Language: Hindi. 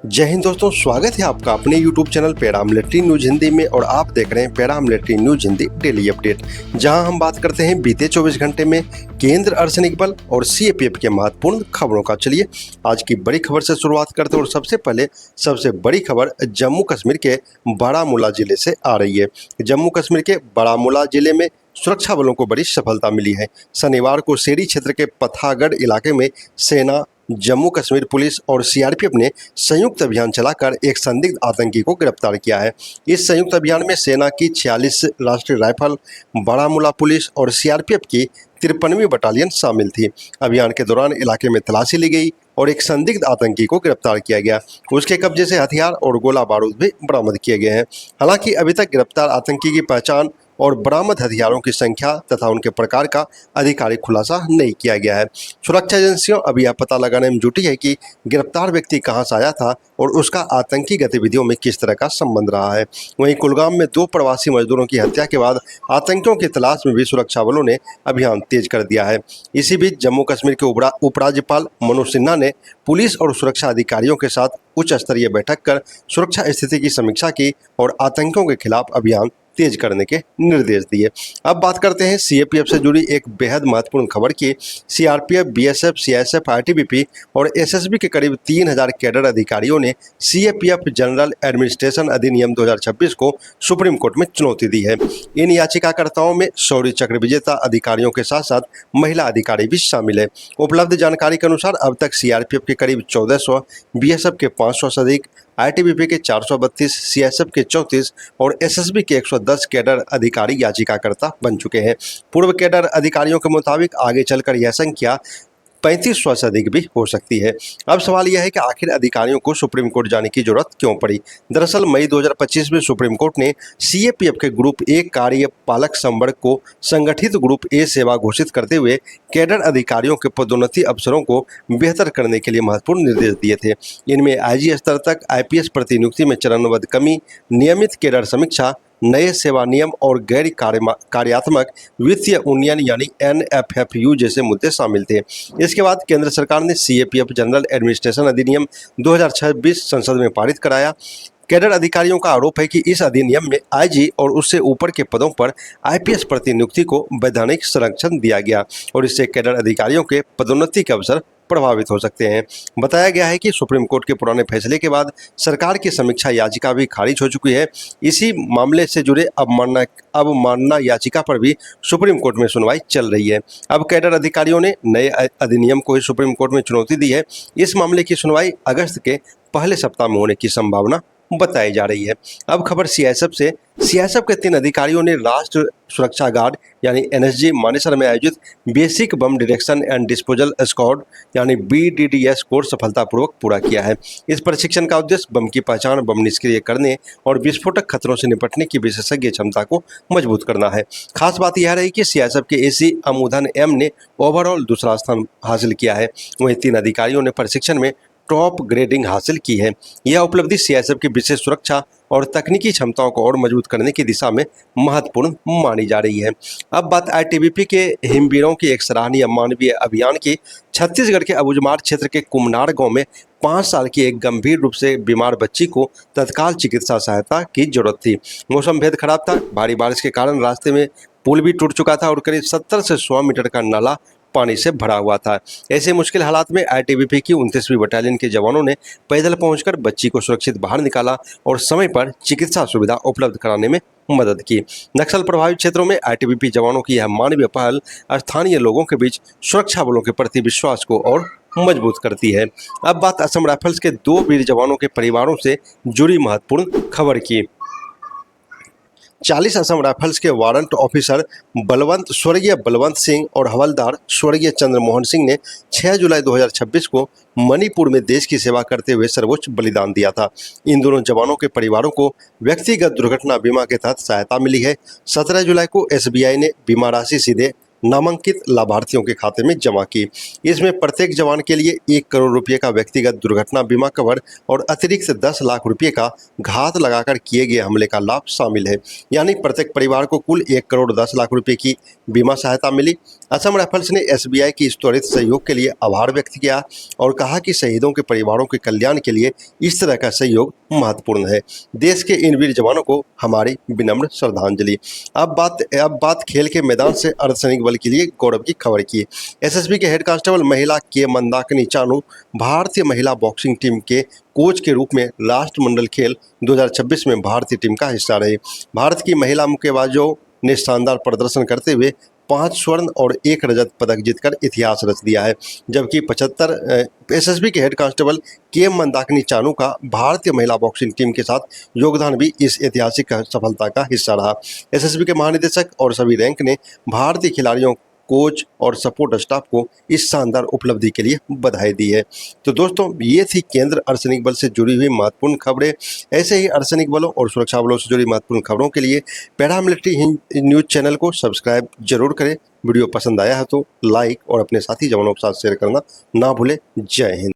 जय हिंद दोस्तों, स्वागत है आपका अपने YouTube channel paramilitary news Hindi में। और आप देख रहे हैं paramilitary news Hindi daily update, जहां हम बात करते हैं बीते 24 घंटे में केंद्र अर्धसैनिक बल और CAPF के महत्वपूर्ण खबरों का। चलिए आज की बड़ी खबर से शुरुआत करते हैं। और सबसे पहले सबसे बड़ी खबर जम्मू कश्मीर के बारामूला जिले से आ रही है। जम्मू कश्मीर के बारामूला जिले में सुरक्षा बलों को बड़ी सफलता मिली है। शनिवार को शेरी क्षेत्र के पथागढ़ इलाके में सेना, जम्मू कश्मीर पुलिस और CRPF ने संयुक्त अभियान चलाकर एक संदिग्ध आतंकी को गिरफ्तार किया है। इस संयुक्त अभियान में सेना की 46 राष्ट्रीय राइफल, बारामूला पुलिस और CRPF की 53वीं बटालियन शामिल थी। अभियान के दौरान इलाके में तलाशी ली गई और एक संदिग्ध आतंकी को गिरफ्तार किया गया। उसके कब्जे से हथियार और गोला बारूद भी बरामद किए गए हैं। हालांकि अभी तक गिरफ्तार आतंकी की पहचान और बरामद हथियारों की संख्या तथा उनके प्रकार का आधिकारिक खुलासा नहीं किया गया है। सुरक्षा एजेंसियों अभी यह पता लगाने में जुटी है कि गिरफ्तार व्यक्ति कहां से आया था और उसका आतंकी गतिविधियों में किस तरह का संबंध रहा है। वहीं कुलगाम में 2 प्रवासी मजदूरों की हत्या के बाद आतंकियों की तलाश में भी सुरक्षा बलों ने अभियान तेज कर दिया है। इसी बीच जम्मू कश्मीर के उपराज्यपाल मनोज सिन्हा ने पुलिस और सुरक्षा अधिकारियों के साथ उच्च स्तरीय बैठक कर सुरक्षा स्थिति की समीक्षा की और आतंकियों के खिलाफ अभियान तेज करने के निर्देश दिए। अब बात करते हैं CAPF से जुड़ी एक बेहद महत्वपूर्ण खबर की। CRPF, BSF, CISF, ITBP और SSB के करीब 3000 कैडर अधिकारियों ने CAPF जनरल एडमिनिस्ट्रेशन अधिनियम 2026 को सुप्रीम कोर्ट में चुनौती दी है। इन याचिकाकर्ताओं में शौर्य चक्र विजेता अधिकारियों के साथ साथ महिला अधिकारी भी शामिल है। उपलब्ध जानकारी के अनुसार अब तक CRPF के करीब 1400, BSF के 500 से अधिक, ITBP के 432, CISF के 34 और SSB के 110 कैडर अधिकारी याचिकाकर्ता बन चुके हैं। पूर्व कैडर अधिकारियों के मुताबिक आगे चलकर यह संख्या 3500 से अधिक भी हो सकती है। अब सवाल यह है कि आखिर अधिकारियों को सुप्रीम कोर्ट जाने की जरूरत क्यों पड़ी। दरअसल मई 2025 में सुप्रीम कोर्ट ने CAPF के ग्रुप A कार्यपालक संवर्ग को संगठित ग्रुप A सेवा घोषित करते हुए कैडर अधिकारियों के पदोन्नति अवसरों को बेहतर करने के लिए महत्वपूर्ण निर्देश दिए थे। इनमें IG स्तर तक IPS प्रतिनियुक्ति में चरणबद्ध कमी, नियमित कैडर समीक्षा, नए सेवा नियम और गैर कार्यात्मक वित्तीय उन्नयन यानी NFFU जैसे मुद्दे शामिल थे। इसके बाद केंद्र सरकार ने CAPF जनरल एडमिनिस्ट्रेशन अधिनियम 2026 संसद में पारित कराया। कैडर अधिकारियों का आरोप है कि इस अधिनियम में IG और उससे ऊपर के पदों पर IPS प्रतिनियुक्ति को वैधानिक संरक्षण दिया गया और इससे कैडर अधिकारियों के पदोन्नति के अवसर प्रभावित हो सकते हैं। बताया गया है कि सुप्रीम कोर्ट के पुराने फैसले के बाद सरकार की समीक्षा याचिका भी खारिज हो चुकी है। इसी मामले से जुड़े अवमानना याचिका पर भी सुप्रीम कोर्ट में सुनवाई चल रही है। अब कैडर अधिकारियों ने नए अधिनियम को ही सुप्रीम कोर्ट में चुनौती दी है। इस मामले की सुनवाई अगस्त के पहले सप्ताह में होने की संभावना बताई जा रही है। अब खबर CISF से। CISF के 3 अधिकारियों ने राष्ट्र सुरक्षा गार्ड यानी NSG मानेसर में आयोजित basic bomb detection and disposal squad यानी BDDS कोर्स सफलतापूर्वक पूरा किया है। इस प्रशिक्षण का उद्देश्य बम की पहचान, बम निष्क्रिय करने और विस्फोटक खतरों से निपटने की विशेषज्ञ क्षमता को मजबूत करना है। खास बात यह रही कि CISF के AC अमुधन M ने ओवरऑल दूसरा स्थान हासिल किया है। वहीं 3 अधिकारियों ने प्रशिक्षण में टॉप ग्रेडिंग हासिल की है। यह उपलब्धि CISF की विशेष सुरक्षा और तकनीकी क्षमताओं को और मजबूत करने की दिशा में महत्वपूर्ण मानी जा रही है। अब बात ITBP के हिमवीरों की एक सराहनीय मानवीय अभियान की। छत्तीसगढ़ के अबुझमाड़ क्षेत्र के कुमनार गांव में 5 साल की एक गंभीर रूप से बीमार बच्ची को तत्काल चिकित्सा सहायता की जरूरत थी। मौसम बेहद खराब था, भारी बारिश के कारण रास्ते में पुल भी टूट चुका था और करीब 70 से 100 मीटर का नाला पानी से भरा हुआ था। ऐसे मुश्किल हालात में ITBP की 29वीं बटालियन के जवानों ने पैदल पहुंचकर बच्ची को सुरक्षित बाहर निकाला और समय पर चिकित्सा सुविधा उपलब्ध कराने में मदद की। नक्सल प्रभावित क्षेत्रों में ITBP जवानों की यह मानवीय पहल स्थानीय लोगों के बीच सुरक्षा बलों के प्रति विश्वास को और मजबूत करती है। अब बात असम राइफल्स के 2 वीर जवानों के परिवारों से जुड़ी महत्वपूर्ण खबर की। 40 असम राइफल्स के वारंट ऑफिसर स्वर्गीय बलवंत सिंह और हवलदार स्वर्गीय चंद्रमोहन सिंह ने 6 जुलाई 2026 को मणिपुर में देश की सेवा करते हुए सर्वोच्च बलिदान दिया था। इन दोनों जवानों के परिवारों को व्यक्तिगत दुर्घटना बीमा के तहत सहायता मिली है। 17 जुलाई को SBI ने बीमा राशि सीधे नामांकित लाभार्थियों के खाते में जमा की। इसमें प्रत्येक जवान के लिए 1 करोड़ रुपये का व्यक्तिगत दुर्घटना बीमा कवर और अतिरिक्त 10 लाख रुपये का घात लगाकर किए गए हमले का लाभ शामिल है। यानी प्रत्येक परिवार को कुल 1 करोड़ 10 लाख रुपये की बीमा सहायता मिली। असम राइफल्स ने एसबीआई की इस त्वरित सहयोग के लिए आभार व्यक्त किया और कहा कि शहीदों के परिवारों के कल्याण के लिए इस तरह का सहयोग महत्वपूर्ण है। देश के इन वीर जवानों को हमारी विनम्र श्रद्धांजलि। अब बात खेल के मैदान से अर्धसैनिक बल के लिए गौरव की खबर की। एसएसबी के हेड कांस्टेबल महिला के मंदाकिनी चानू भारतीय महिला बॉक्सिंग टीम के कोच के रूप में राष्ट्रमंडल खेल 2026 में भारतीय टीम का हिस्सा रहे। भारत की महिला मुक्केबाजों ने शानदार प्रदर्शन करते हुए 5 स्वर्ण और 1 रजत पदक जीतकर इतिहास रच दिया है, जबकि 75 एसएसबी के हेड कांस्टेबल के मंदाकिनी चानू का भारतीय महिला बॉक्सिंग टीम के साथ योगदान भी इस ऐतिहासिक सफलता का हिस्सा रहा। एसएसबी के महानिदेशक और सभी रैंक ने भारतीय खिलाड़ियों, कोच और सपोर्ट स्टाफ को इस शानदार उपलब्धि के लिए बधाई दी है। तो दोस्तों, ये थी केंद्र अर्धसैनिक बल से जुड़ी हुई महत्वपूर्ण खबरें। ऐसे ही अर्धसैनिक बलों और सुरक्षा बलों से जुड़ी महत्वपूर्ण खबरों के लिए पैरामिलिट्री न्यूज चैनल को सब्सक्राइब जरूर करें। वीडियो पसंद आया है तो लाइक और अपने साथी जवानों के साथ शेयर करना ना भूलें। जय हिंद।